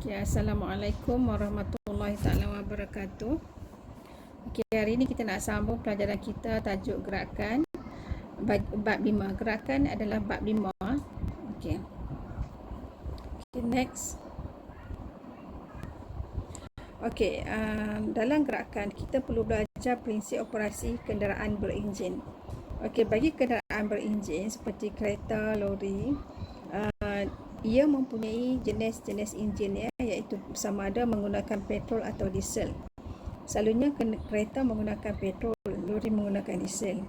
Okay, Assalamualaikum warahmatullahi taala wabarakatuh. Okay, hari ini kita nak sambung pelajaran kita tajuk gerakan bab 5. Gerakan adalah bab 5. Okay. Okay, next. Okay, dalam gerakan kita perlu belajar prinsip operasi kenderaan berenjin. Okay, bagi kenderaan berenjin seperti kereta, lori, ia mempunyai jenis-jenis enjin iaitu sama ada menggunakan petrol atau diesel. Selalunya kereta menggunakan petrol, lori menggunakan diesel.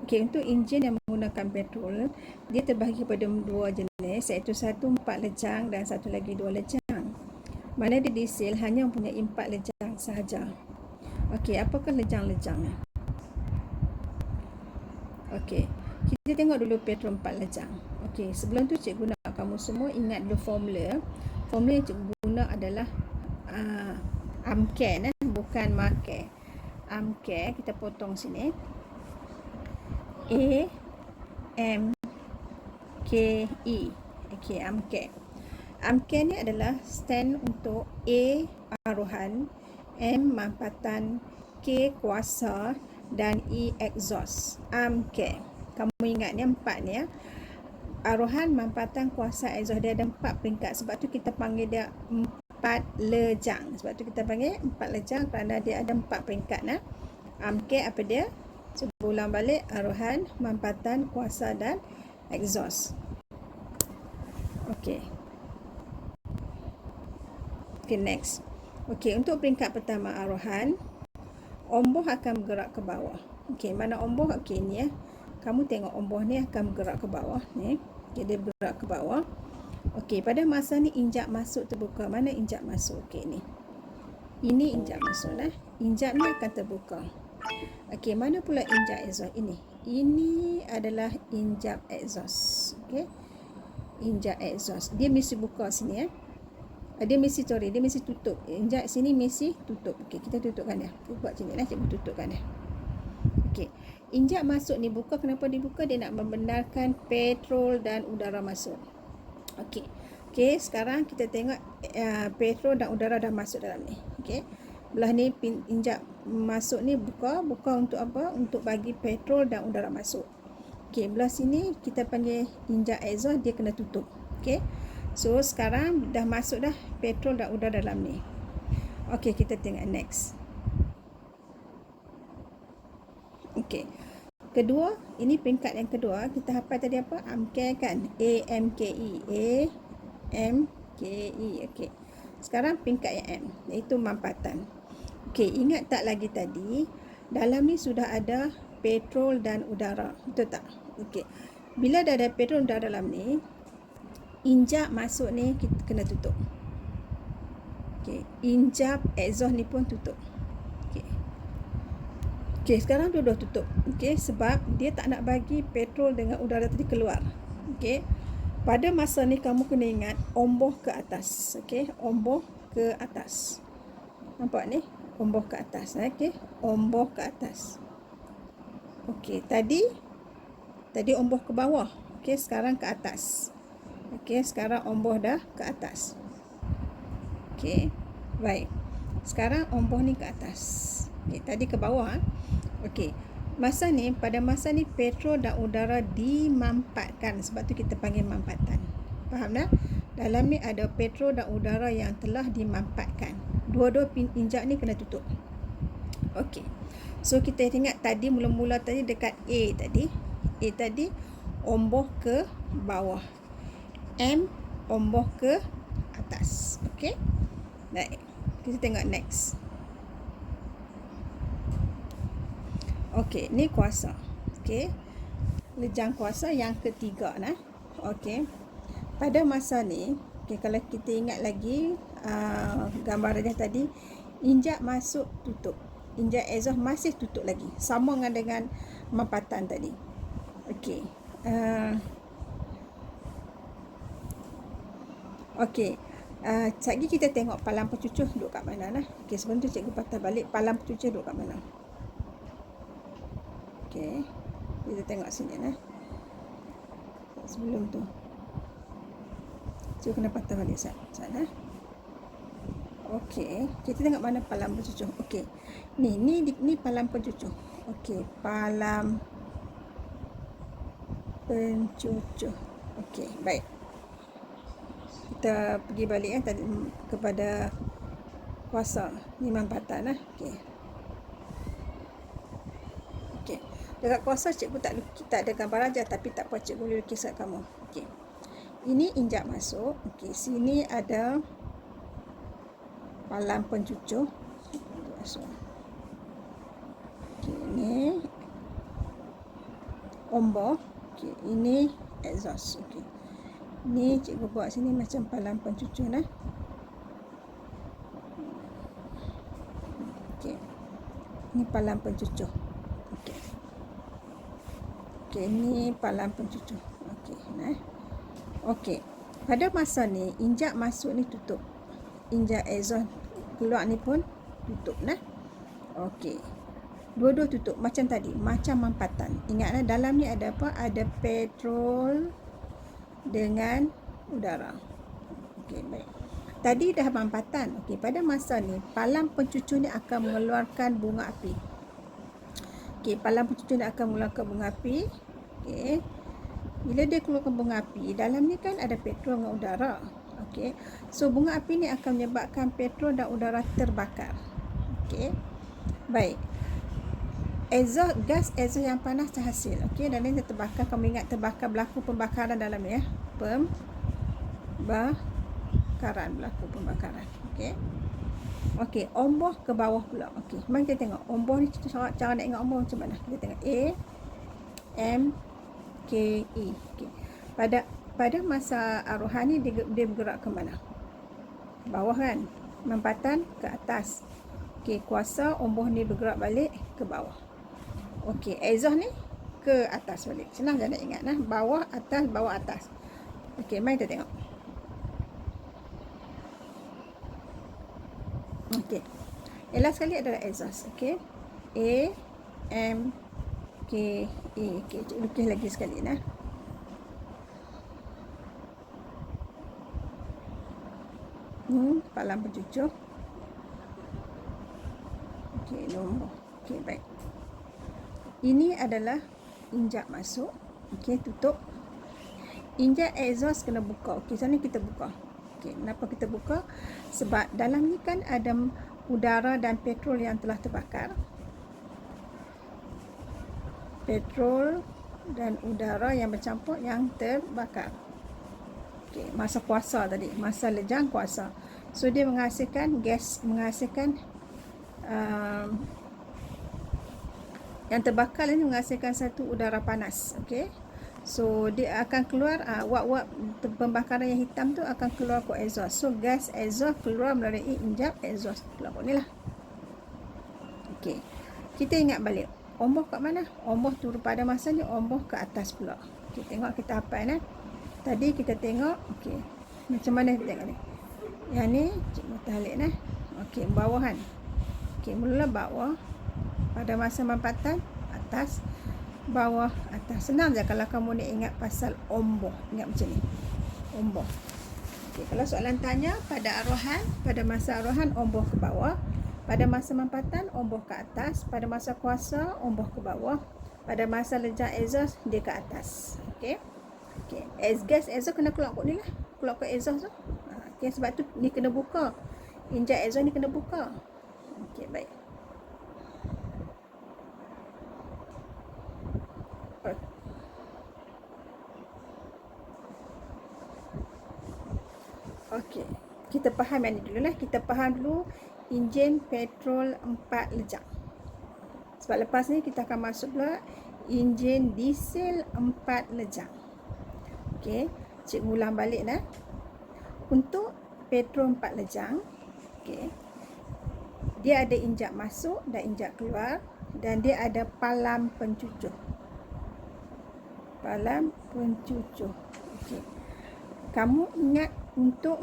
Okey, untuk enjin yang menggunakan petrol, dia terbahagi pada dua jenis iaitu satu 4 lejang dan satu lagi 2 lejang. Mana di diesel hanya mempunyai 4 lejang sahaja. Okey, apakah lejang-lejangnya? Okey, kita tengok dulu petrol 4 lejang. Okey, sebelum tu cikgu nak kamu semua ingat dulu formula. Formula yang cikgu guna adalah ampere, bukan marke. Ampere kita potong sini. A M K E. Okey, ampere. Ampere ni adalah stand untuk A aruhan, M mampatan, K kuasa dan E exhaust. Ampere. Kamu ingat ni 4 ni ya. Aruhan, mampatan, kuasa, exhaust, dia ada 4 peringkat. Sebab tu kita panggil dia 4 lejang. Sebab tu kita panggil 4 lejang kerana dia ada 4 peringkat. Ampere apa dia? Cuba ulang balik. Aruhan, mampatan, kuasa dan exhaust. Okey. Okay, next. Okey, untuk peringkat pertama aruhan, omboh akan bergerak ke bawah. Okey, mana omboh? Okey, ni ya. Kamu tengok omboh ni akan bergerak ke bawah ni. Okay, dia bergerak ke bawah. Okey, pada masa ni injap masuk terbuka. Mana injap masuk? Okey, ni. Ini injap masuk lah. Injap ni akan terbuka. Okey, mana pula injap exhaust? Ini. Ini adalah injap exhaust. Okey. Injap exhaust. Dia mesti buka sini ya. Dia mesti tutup. Injap sini mesti tutup. Okey, kita tutupkan dia. Kita buat sini lah, cikgu tutupkan dia. Okey. Injap masuk ni buka, kenapa dibuka? Dia nak membenarkan petrol dan udara masuk. Okey. Okey, sekarang kita tengok petrol dan udara dah masuk dalam ni. Okey. Belah ni injap masuk ni buka untuk apa? Untuk bagi petrol dan udara masuk. Okey, belah sini kita panggil injap exhaust, dia kena tutup. Okey. So sekarang dah masuk dah petrol dan udara dalam ni. Okey, kita tengok next. Okey. Kedua, ini peringkat yang kedua. Kita hafal tadi apa? Ampere kan? A M K E. A M K E. Okey. Sekarang peringkat yang M, iaitu mampatan. Okey, ingat tak lagi tadi dalam ni sudah ada petrol dan udara. Betul tak? Okey. Bila dah ada petrol dan udara dalam ni, injap masuk ni kita kena tutup. Okey, injap exhaust ni pun tutup. Okey. Okey, sekarang dua-dua tutup. Okey, sebab dia tak nak bagi petrol dengan udara tadi keluar. Okey. Pada masa ni kamu kena ingat omboh ke atas. Okey, omboh ke atas. Nampak ni? Omboh ke atas. Okey, omboh ke atas. Okey, tadi omboh ke bawah. Okey, sekarang ke atas. Okey, sekarang omboh dah ke atas. Okey, baik. Sekarang omboh ni ke atas. Okey, tadi ke bawah. Okey, pada masa ni petrol dan udara dimampatkan. Sebab tu kita panggil mampatan. Faham tak? Dalam ni ada petrol dan udara yang telah dimampatkan. Dua-dua injap ni kena tutup. Okey. So kita ingat tadi mula-mula tadi dekat A tadi. A tadi omboh ke bawah. M omboh ke atas. Okey. Baik. Kita tengok next. Okey, ni kuasa. Okey. Lejang kuasa yang ketiga nah. Okey. Pada masa ni, okey, kalau kita ingat lagi gambar dia tadi, injap masuk tutup. Injap exhaust masih tutup lagi. Sama dengan mampatan tadi. Okey. Okey. Sekejap lagi kita tengok palang pencucur duduk kat mana nah. Okey, sebelum tu cikgu patah balik palang pencucur duduk kat mana. Okey. Kita tengok sini nah. Sebelum tu. Cikgu kena patah balik sekejap nah. Okey, kita tengok mana palang pencucuh. Okey. Ni palang pencucuh. Okey, palang pencucuh. Okey, baik. Kita pergi balik tadi kepada kuasa. Ni mampatan lah. Okey. Okey. Dekat kuasa cikgu tak ada gambar aja, tapi tak apa, cikgu boleh lukis kat kamu. Okey. Ini injak masuk. Okey, sini ada palang pencucuh. Masuk. Okey, ini ombor. Okey, ini exhaust. Okey. Ni cikgu buat sini macam palang pencucuh nah. Okey. Ni palang pencucuh. Okey. Okey, ni palang pencucuh. Okey, nah. Okey. Pada masa ni injak masuk ni tutup. Injak exhaust keluar ni pun tutup nah. Okey. Dua-dua tutup macam tadi, macam mampatan. Ingatlah dalam ni ada apa? Ada petrol dengan udara. Okey, baik. Tadi dah mampatan. Okey, pada masa ni palang pencucuh ni akan mengeluarkan bunga api. Okey, palang pencucuh ni akan mengeluarkan bunga api. Okey. Bila dia keluarkan bunga api, dalam ni kan ada petrol dengan udara. Okey. So bunga api ni akan menyebabkan petrol dan udara terbakar. Okey. Baik. Gas exhaust yang panas terhasil. Okey, dan ini terbakar. Kamu ingat terbakar, berlaku pembakaran dalam ni ya. Berlaku pembakaran. Okey. Okey, ombor ke bawah pula. Okey, mari kita tengok ombor ni, cara nak ingat ombor macam mana. Kita tengok A M K E. Okey. Pada masa arohan ni dia bergerak ke mana? Bawah kan? Mampatan ke atas. Okey, kuasa ombor ni bergerak balik ke bawah. Okey, exhaust ni ke atas balik. Senang je nak ingat nah. Bawah, atas. Okey, mari kita tengok. Okey. Last sekali adalah exhaust. Okey. A M K E. Okey, cikgu lukis lagi sekali nah. Palang pencucuh. Okey, nombor. Okey, baik. Ini adalah injak masuk. Okey, tutup. Injak exhaust kena buka. Okey, sana kita buka. Okey, kenapa kita buka? Sebab dalam ni kan ada udara dan petrol yang telah terbakar. Petrol dan udara yang bercampur yang terbakar. Okey, masa kuasa tadi, masa lejang kuasa. So dia menghasilkan gas, menghasilkan yang terbakar ini menghasilkan satu udara panas. Okey. So dia akan keluar wap-wap pembakaran yang hitam tu akan keluar ke exhaust. So gas exhaust keluar melalui injak exhaust. Keluar ni lah. Okey. Kita ingat balik. Ombor kat mana? Ombor turun pada masa ni, ombor ke atas pula. Okey, tengok kita hafal Tadi kita tengok, okey. Macam mana kita tengok ni? Yang ni cikgu talik Okey, bawahan. Okey, mula bawah. Pada masa mampatan, atas, bawah, atas. Senang je kalau kamu ni ingat pasal ombor. Ingat macam ni. Ombor. Okey, kalau soalan tanya pada arohan, pada masa arohan ombor ke bawah. Pada masa mampatan ombor ke atas. Pada masa kuasa ombor ke bawah. Pada masa lejang exhaust dia ke atas. Okey. Okey, gas exhaust kena keluar kot ni lah. Keluar kot exhaust tu. Okey, sebab tu ni kena buka. Injak exhaust ni kena buka. Okey, baik. Okey, kita faham yang ni dulu lah. Kita faham dulu enjin petrol 4 lejang. Sebab lepas ni kita akan masuk pula enjin diesel 4 lejang. Okey, cikgu ulang balik Untuk petrol 4 lejang, okey, dia ada injak masuk dan injak keluar, dan dia ada palang pencucuh. Palang pencucuh. Okey. Kamu ingat untuk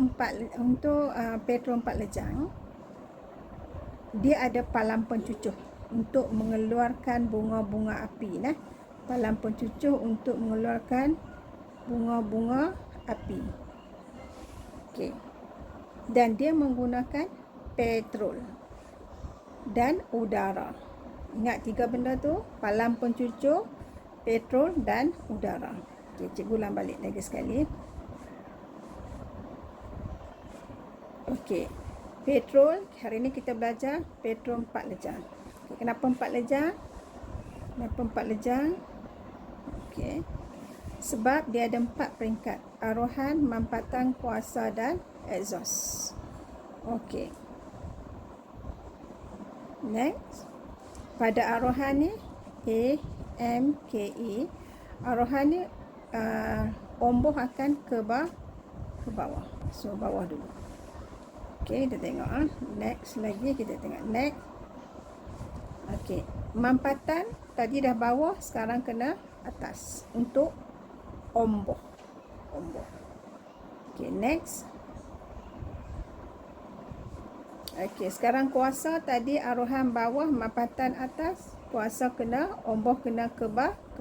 petrol 4 lejang, dia ada palang pencucuh untuk mengeluarkan bunga-bunga api Palang pencucuh untuk mengeluarkan bunga-bunga api. Okey. Dan dia menggunakan petrol dan udara. Ingat 3 benda tu, palang pencucur, petrol dan udara. Okey, cikgu ulang balik lagi sekali. Okey. Petrol, hari ni kita belajar petrol 4 lejang. Okay, kenapa 4 lejang? Kenapa 4 lejang? Okey. Sebab dia ada 4 peringkat. Arohan, mampatan, kuasa dan exhaust. Okey. Next. Pada arohan ni A, M, K, E. Arohan ni omboh akan ke bawah. So bawah dulu. Okey, kita tengok next lagi, kita tengok next. Okey, mampatan tadi dah bawah, sekarang kena atas untuk omboh. Okey, next. Okey, sekarang kuasa tadi arohan bawah, mampatan atas, kuasa kena, omboh kena ke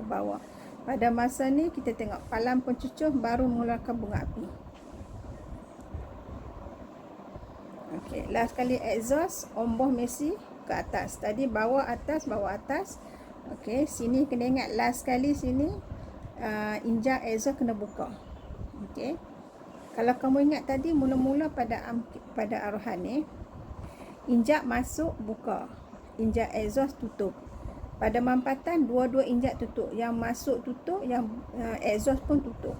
bawah. Pada masa ni kita tengok palang pencucur baru mengeluarkan bunga api. Okey, last kali exhaust, omboh mesti ke atas. Tadi bawah atas, bawah atas. Okey, sini kena ingat last kali sini injak exhaust kena buka. Okey. Kalau kamu ingat tadi mula-mula pada arohan ni, injak masuk buka, injak exhaust tutup. Pada mampatan dua-dua injak tutup, yang masuk tutup, yang exhaust pun tutup.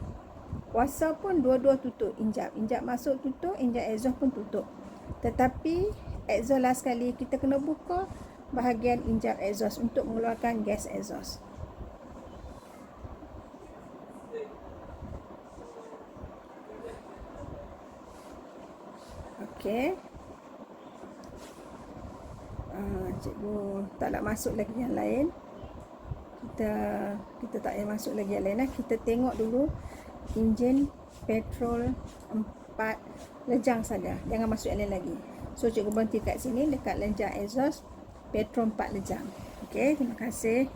Kuasa pun dua-dua tutup, injak masuk tutup, injak exhaust pun tutup. Tetapi exhaust last kali kita kena buka bahagian injak exhaust untuk mengeluarkan gas exhaust. Okey. Cikgu tak nak masuk lagi yang lain. Kita tak payah masuk lagi yang lain. Kita tengok dulu enjin petrol 4 lejang saja. Jangan masuk yang lain lagi. So cikgu berhenti kat sini dekat lejang exhaust petrol 4 lejang. Okey, terima kasih.